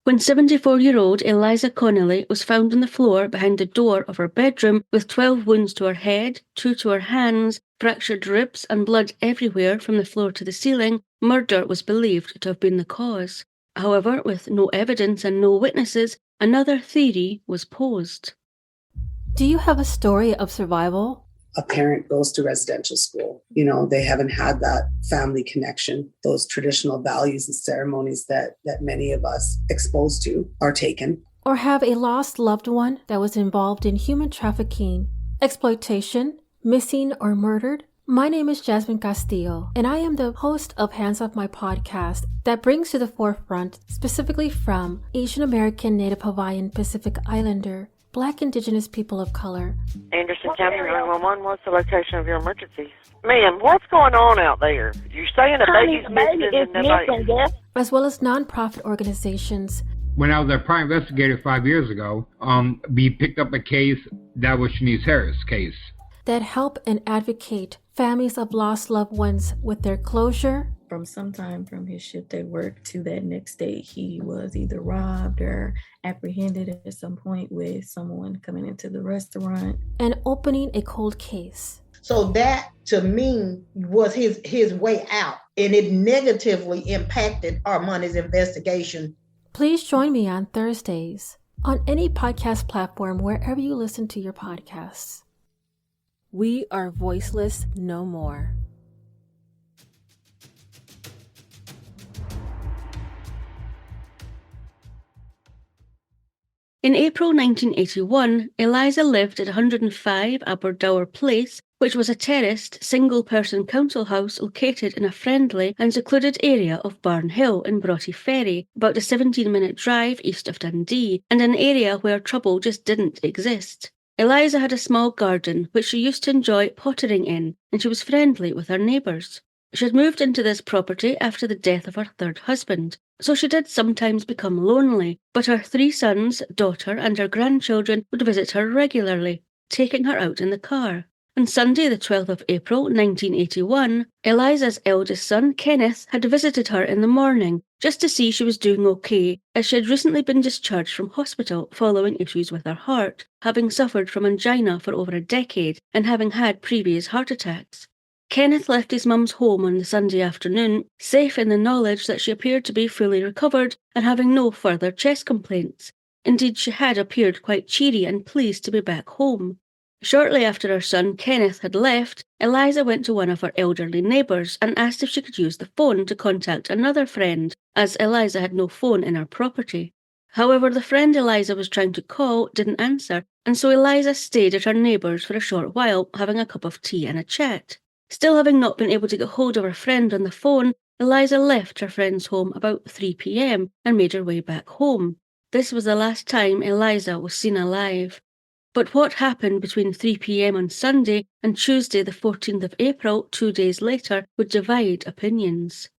when 74-year-old Eliza Connelly was found on the floor behind the door of her bedroom with 12 wounds to her head, 2 to her hands, fractured ribs and blood everywhere from the floor to the ceiling, murder was believed to have been the cause. However, with no evidence and no witnesses, another theory was posed. Do you have a story of survival? A parent goes to residential school. They haven't had that family connection. Those traditional values and ceremonies that many of us exposed to are taken. Or have a lost loved one that was involved in human trafficking, exploitation, missing, or murdered? My name is Jasmine Castillo, and I am the host of Hands Off My podcast that brings to the forefront, specifically from Asian American, Native Hawaiian, Pacific Islander, Black Indigenous people of color. Anderson County 911, what's the location of your emergency? Ma'am, what's going on out there? You're saying a baby's missing and nobody... As well as nonprofit organizations. When I was a prime investigator 5 years ago, we picked up a case that was Shanice Harris' case. That help and advocate families of lost loved ones with their closure. From sometime from his shift at work to that next day, he was either robbed or apprehended at some point with someone coming into the restaurant. And opening a cold case. So that, to me, was his way out. And it negatively impacted Armani's investigation. Please join me on Thursdays on any podcast platform wherever you listen to your podcasts. We are voiceless no more. In April 1981, Eliza lived at 105 Aberdour Place, which was a terraced, single-person council house located in a friendly and secluded area of Barn Hill in Broughty Ferry, about a 17-minute drive east of Dundee, and an area where trouble just didn't exist. Eliza had a small garden which she used to enjoy pottering in, and she was friendly with her neighbours. She had moved into this property after the death of her third husband, so she did sometimes become lonely, but her 3 sons, daughter and her grandchildren would visit her regularly, taking her out in the car. On Sunday the 12th of April 1981, Eliza's eldest son, Kenneth, had visited her in the morning, just to see she was doing okay, as she had recently been discharged from hospital following issues with her heart, having suffered from angina for over a decade and having had previous heart attacks. Kenneth left his mum's home on the Sunday afternoon, safe in the knowledge that she appeared to be fully recovered and having no further chest complaints. Indeed, she had appeared quite cheery and pleased to be back home. Shortly after her son Kenneth had left, Eliza went to one of her elderly neighbours and asked if she could use the phone to contact another friend, as Eliza had no phone in her property. However, the friend Eliza was trying to call didn't answer, and so Eliza stayed at her neighbour's for a short while, having a cup of tea and a chat. Still having not been able to get hold of her friend on the phone, Eliza left her friend's home about 3 p.m. and made her way back home. This was the last time Eliza was seen alive. But what happened between 3 p.m. on Sunday and Tuesday the 14th of April, 2 days later, would divide opinions.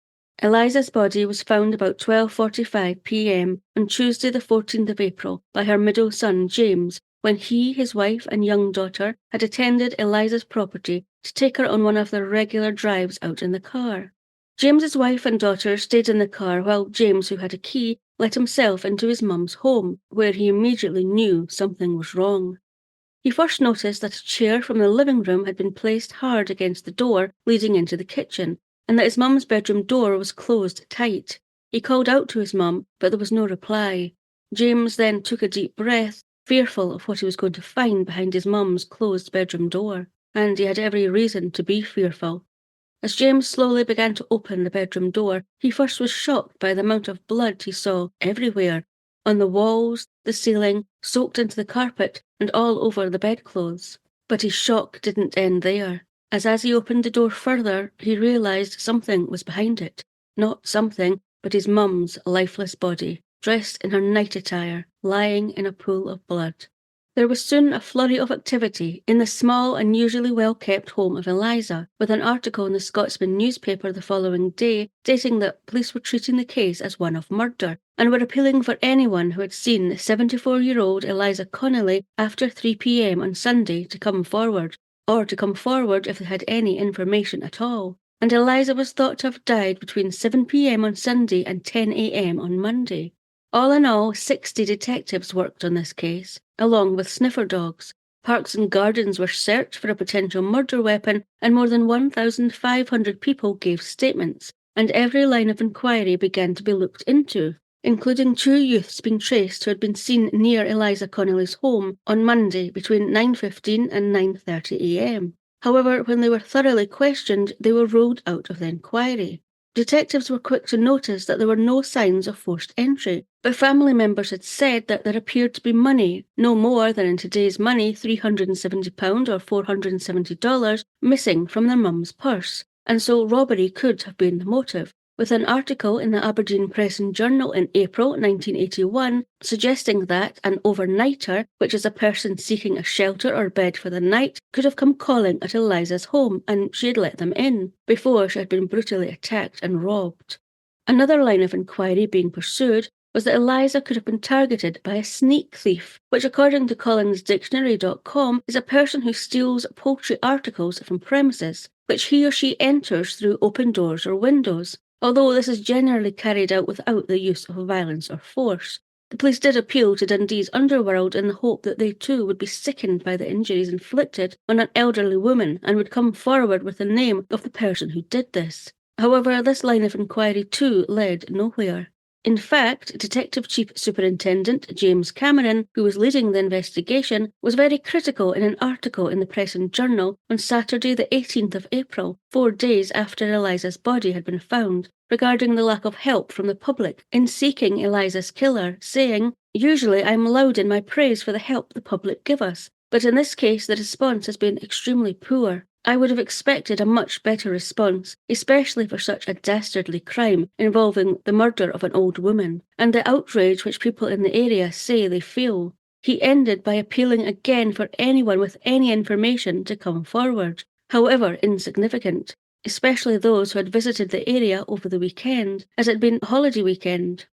Eliza's body was found about 12:45 p.m. on Tuesday the 14th of April by her middle son James, when he, his wife and young daughter had attended Eliza's property to take her on one of their regular drives out in the car. James's wife and daughter stayed in the car while James, who had a key, let himself into his mum's home, where he immediately knew something was wrong. He first noticed that a chair from the living room had been placed hard against the door leading into the kitchen, and that his mum's bedroom door was closed tight. He called out to his mum, but there was no reply. James then took a deep breath, fearful of what he was going to find behind his mum's closed bedroom door, and he had every reason to be fearful. As James slowly began to open the bedroom door, he first was shocked by the amount of blood he saw everywhere, on the walls, the ceiling, soaked into the carpet, and all over the bedclothes. But his shock didn't end there, as he opened the door further, he realised something was behind it. Not something, but his mum's lifeless body, dressed in her night attire, lying in a pool of blood. There was soon a flurry of activity in the small and usually well-kept home of Eliza, with an article in the Scotsman newspaper the following day stating that police were treating the case as one of murder, and were appealing for anyone who had seen 74-year-old Eliza Connelly after 3 p.m. on Sunday to come forward, or to come forward if they had any information at all. And Eliza was thought to have died between 7 p.m. on Sunday and 10 a.m. on Monday. All in all, 60 detectives worked on this case, along with sniffer dogs. Parks and gardens were searched for a potential murder weapon, and more than 1,500 people gave statements, and every line of inquiry began to be looked into, including 2 youths being traced who had been seen near Eliza Connelly's home on Monday between 9:15 and 9:30 a.m. However, when they were thoroughly questioned, they were ruled out of the inquiry. Detectives were quick to notice that there were no signs of forced entry, but family members had said that there appeared to be money, no more than in today's money £370 or $470, missing from their mum's purse, and so robbery could have been the motive, with an article in the Aberdeen Press and Journal in April 1981 suggesting that an overnighter, which is a person seeking a shelter or bed for the night, could have come calling at Eliza's home and she had let them in, before she had been brutally attacked and robbed. Another line of inquiry being pursued was that Eliza could have been targeted by a sneak thief, which according to collinsdictionary.com is a person who steals poultry articles from premises, which he or she enters through open doors or windows, although this is generally carried out without the use of violence or force. The police did appeal to Dundee's underworld in the hope that they too would be sickened by the injuries inflicted on an elderly woman and would come forward with the name of the person who did this. However, this line of inquiry too led nowhere. In fact, Detective Chief Superintendent James Cameron, who was leading the investigation, was very critical in an article in the Press and Journal on Saturday the 18th of April, 4 days after Eliza's body had been found, regarding the lack of help from the public in seeking Eliza's killer, saying, "Usually I am loud in my praise for the help the public give us, but in this case the response has been extremely poor. I would have expected a much better response, especially for such a dastardly crime involving the murder of an old woman, and the outrage which people in the area say they feel." He ended by appealing again for anyone with any information to come forward, however insignificant, especially those who had visited the area over the weekend, as it had been a holiday weekend.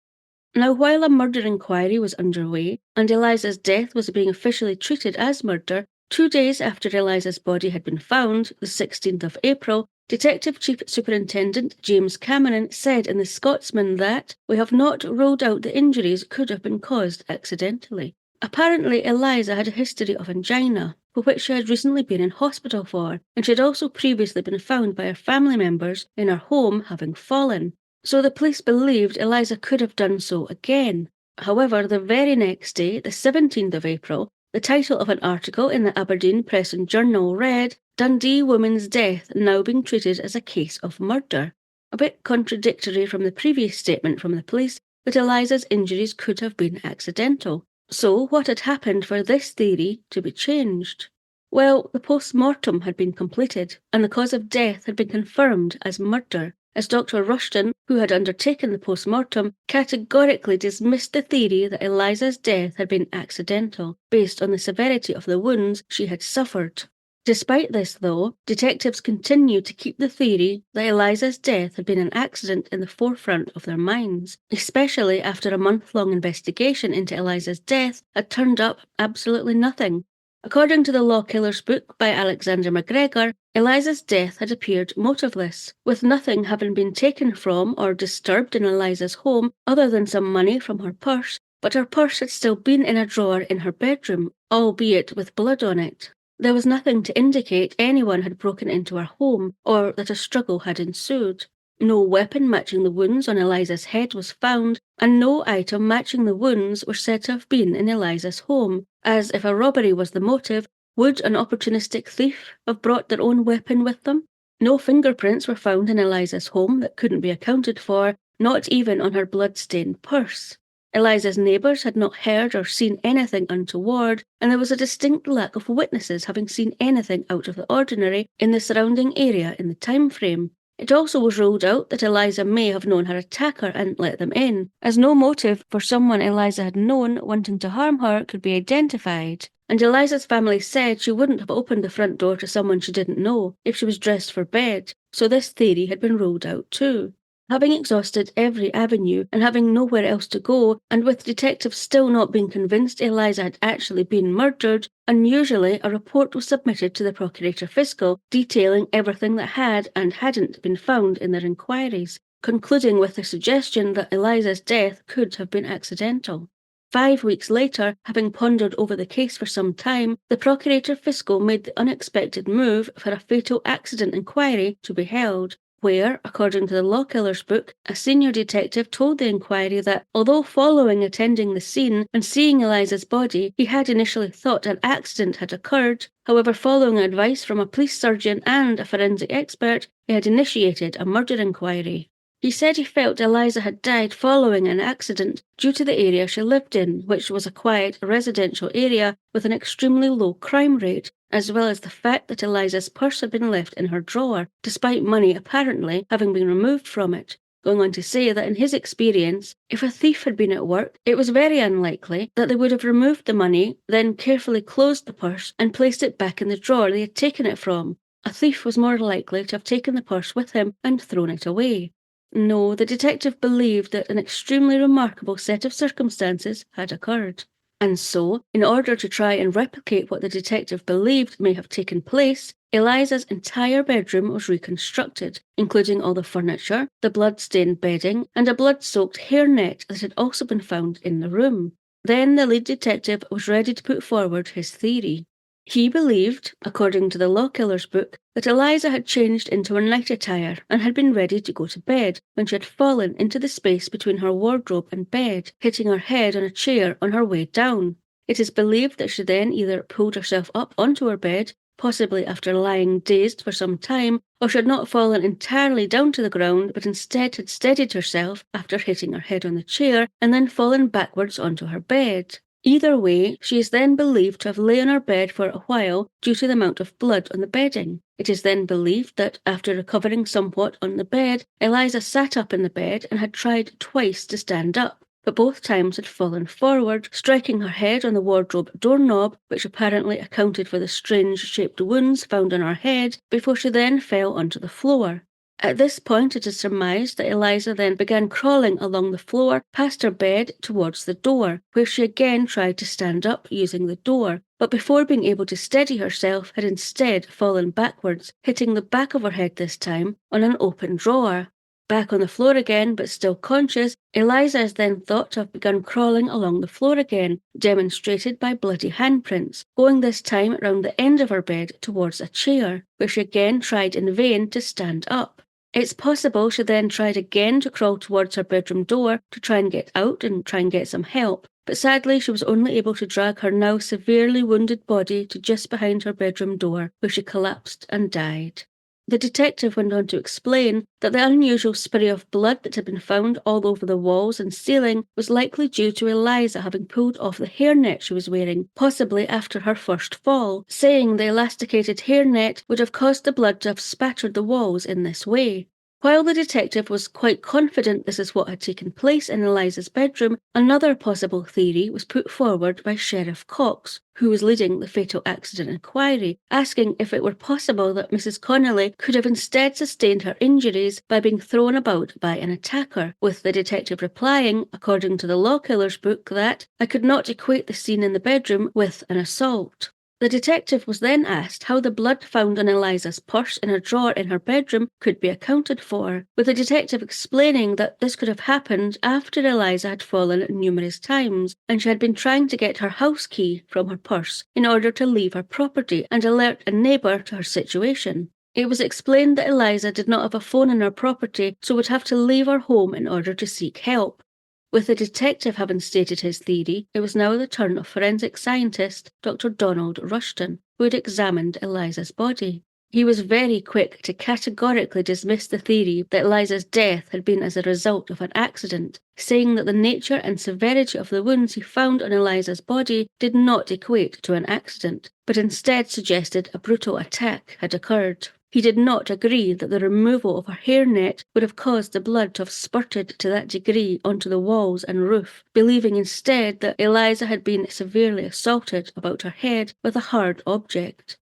Now, while a murder inquiry was underway, and Eliza's death was being officially treated as murder, 2 days after Eliza's body had been found, the 16th of April, Detective Chief Superintendent James Cameron said in The Scotsman that, "We have not ruled out the injuries could have been caused accidentally." Apparently, Eliza had a history of angina, for which she had recently been in hospital for, and she had also previously been found by her family members in her home having fallen. So the police believed Eliza could have done so again. However, the very next day, the 17th of April, the title of an article in the Aberdeen Press and Journal read, "Dundee woman's death now being treated as a case of murder," a bit contradictory from the previous statement from the police that Eliza's injuries could have been accidental. So what had happened for this theory to be changed? Well, the post-mortem had been completed, and the cause of death had been confirmed as murder, as Dr. Rushton, who had undertaken the post-mortem, categorically dismissed the theory that Eliza's death had been accidental, based on the severity of the wounds she had suffered. Despite this, though, detectives continued to keep the theory that Eliza's death had been an accident in the forefront of their minds, especially after a month-long investigation into Eliza's death had turned up absolutely nothing. According to the Law Killer's book by Alexander McGregor, Eliza's death had appeared motiveless, with nothing having been taken from or disturbed in Eliza's home other than some money from her purse, but her purse had still been in a drawer in her bedroom, albeit with blood on it. There was nothing to indicate anyone had broken into her home, or that a struggle had ensued. No weapon matching the wounds on Eliza's head was found, and no item matching the wounds were said to have been in Eliza's home, as if a robbery was the motive, would an opportunistic thief have brought their own weapon with them? No fingerprints were found in Eliza's home that couldn't be accounted for, not even on her blood-stained purse. Eliza's neighbours had not heard or seen anything untoward, and there was a distinct lack of witnesses having seen anything out of the ordinary in the surrounding area in the time frame. It also was ruled out that Eliza may have known her attacker and let them in, as no motive for someone Eliza had known wanting to harm her could be identified. And Eliza's family said she wouldn't have opened the front door to someone she didn't know if she was dressed for bed, so this theory had been ruled out too. Having exhausted every avenue and having nowhere else to go, and with detectives still not being convinced Eliza had actually been murdered, unusually a report was submitted to the Procurator Fiscal detailing everything that had and hadn't been found in their inquiries. concluding with the suggestion that Eliza's death could have been accidental. 5 weeks later, having pondered over the case for some time, the Procurator Fiscal made the unexpected move for a fatal accident inquiry to be held, where, according to the Law Killer's book, a senior detective told the inquiry that, although following attending the scene and seeing Eliza's body, he had initially thought an accident had occurred, however, following advice from a police surgeon and a forensic expert, he had initiated a murder inquiry. He said he felt Eliza had died following an accident due to the area she lived in, which was a quiet residential area with an extremely low crime rate, as well as the fact that Eliza's purse had been left in her drawer, despite money apparently having been removed from it, going on to say that in his experience, if a thief had been at work, it was very unlikely that they would have removed the money, then carefully closed the purse and placed it back in the drawer they had taken it from. A thief was more likely to have taken the purse with him and thrown it away. No, the detective believed that an extremely remarkable set of circumstances had occurred. And so, in order to try and replicate what the detective believed may have taken place, Eliza's entire bedroom was reconstructed, including all the furniture, the blood-stained bedding, and a blood-soaked hairnet that had also been found in the room. Then the lead detective was ready to put forward his theory. He believed, according to the Law Killer's book, that Eliza had changed into her night attire and had been ready to go to bed when she had fallen into the space between her wardrobe and bed, hitting her head on a chair on her way down. It is believed that she then either pulled herself up onto her bed, possibly after lying dazed for some time, or she had not fallen entirely down to the ground but instead had steadied herself after hitting her head on the chair and then fallen backwards onto her bed. Either way, she is then believed to have lain on her bed for a while due to the amount of blood on the bedding. It is then believed that, after recovering somewhat on the bed, Eliza sat up in the bed and had tried twice to stand up, but both times had fallen forward, striking her head on the wardrobe doorknob, which apparently accounted for the strange-shaped wounds found on her head, before she then fell onto the floor. At this point, it is surmised that Eliza then began crawling along the floor past her bed towards the door, where she again tried to stand up using the door, but before being able to steady herself, had instead fallen backwards, hitting the back of her head this time on an open drawer. Back on the floor again, but still conscious, Eliza is then thought to have begun crawling along the floor again, demonstrated by bloody handprints, going this time round the end of her bed towards a chair, where she again tried in vain to stand up. It's possible she then tried again to crawl towards her bedroom door to try and get out and try and get some help, but sadly she was only able to drag her now severely wounded body to just behind her bedroom door, where she collapsed and died. The detective went on to explain that the unusual spray of blood that had been found all over the walls and ceiling was likely due to Eliza having pulled off the hairnet she was wearing, possibly after her first fall, saying the elasticated hairnet would have caused the blood to have spattered the walls in this way. While the detective was quite confident this is what had taken place in Eliza's bedroom, another possible theory was put forward by Sheriff Cox, who was leading the fatal accident inquiry, asking if it were possible that Mrs. Connelly could have instead sustained her injuries by being thrown about by an attacker, with the detective replying, according to the Law Killer's book, that I could not equate the scene in the bedroom with an assault. The detective was then asked how the blood found on Eliza's purse in a drawer in her bedroom could be accounted for, with the detective explaining that this could have happened after Eliza had fallen numerous times, and she had been trying to get her house key from her purse in order to leave her property and alert a neighbour to her situation. It was explained that Eliza did not have a phone in her property, so would have to leave her home in order to seek help. With the detective having stated his theory, it was now the turn of forensic scientist Dr. Donald Rushton, who had examined Eliza's body. He was very quick to categorically dismiss the theory that Eliza's death had been as a result of an accident, saying that the nature and severity of the wounds he found on Eliza's body did not equate to an accident, but instead suggested a brutal attack had occurred. He did not agree that the removal of her hairnet would have caused the blood to have spurted to that degree onto the walls and roof, believing instead that Eliza had been severely assaulted about her head with a hard object.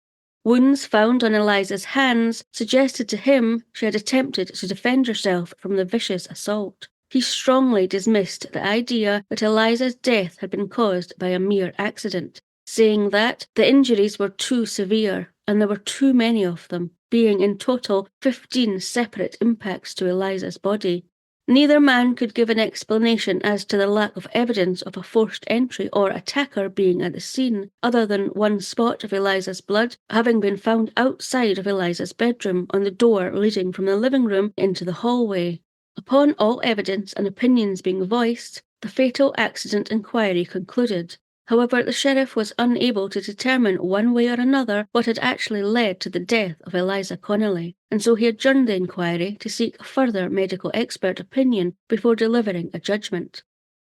Wounds found on Eliza's hands suggested to him she had attempted to defend herself from the vicious assault. He strongly dismissed the idea that Eliza's death had been caused by a mere accident, saying that the injuries were too severe and there were too many of them. being in total 15 separate impacts to Eliza's body. Neither man could give an explanation as to the lack of evidence of a forced entry or attacker being at the scene, other than one spot of Eliza's blood having been found outside of Eliza's bedroom on the door leading from the living room into the hallway. Upon all evidence and opinions being voiced, the fatal accident inquiry concluded. However, the sheriff was unable to determine one way or another what had actually led to the death of Eliza Connelly, and so he adjourned the inquiry to seek further medical expert opinion before delivering a judgment.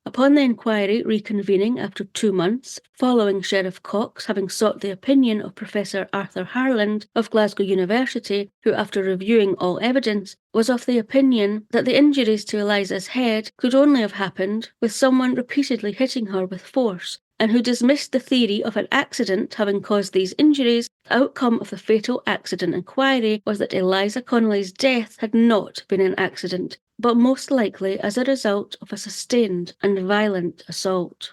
Upon the inquiry reconvening after 2 months, following Sheriff Cox having sought the opinion of Professor Arthur Harland of Glasgow University, who after reviewing all evidence was of the opinion that the injuries to Eliza's head could only have happened with someone repeatedly hitting her with force, and who dismissed the theory of an accident having caused these injuries, the outcome of the fatal accident inquiry was that Eliza Connelly's death had not been an accident, but most likely as a result of a sustained and violent assault.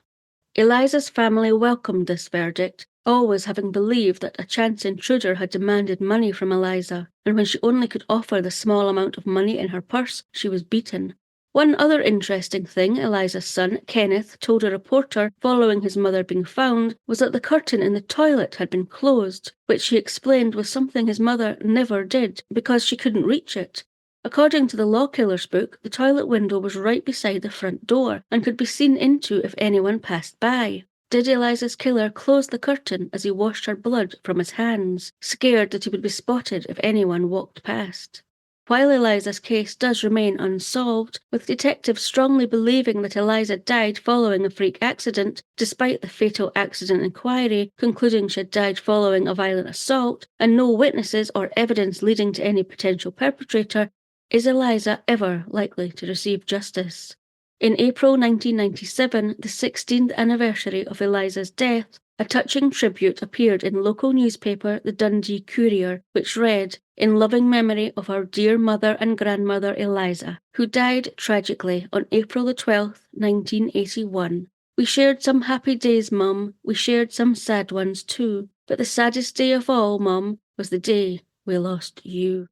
Eliza's family welcomed this verdict, always having believed that a chance intruder had demanded money from Eliza, and when she only could offer the small amount of money in her purse, she was beaten. One other interesting thing Eliza's son, Kenneth, told a reporter following his mother being found was that the curtain in the toilet had been closed, which he explained was something his mother never did because she couldn't reach it. According to the Law Killer's book, the toilet window was right beside the front door and could be seen into if anyone passed by. Did Eliza's killer close the curtain as he washed her blood from his hands, scared that he would be spotted if anyone walked past? While Eliza's case does remain unsolved, with detectives strongly believing that Eliza died following a freak accident, despite the fatal accident inquiry concluding she had died following a violent assault, and no witnesses or evidence leading to any potential perpetrator, is Eliza ever likely to receive justice? In April 1997, the 16th anniversary of Eliza's death, a touching tribute appeared in local newspaper The Dundee Courier, which read, "In loving memory of our dear mother and grandmother Eliza, who died tragically on April the 12th, 1981. We shared some happy days, Mum, we shared some sad ones too, but the saddest day of all, Mum, was the day we lost you."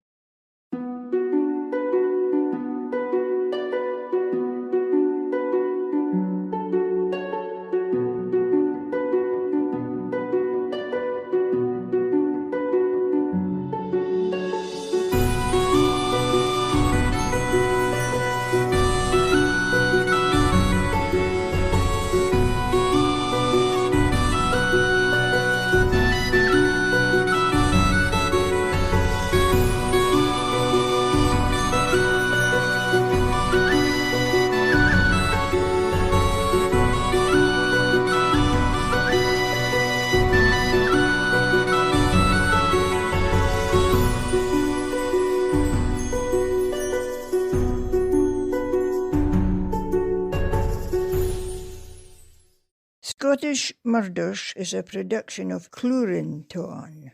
Scottish Murders is a production of Clurin Ton.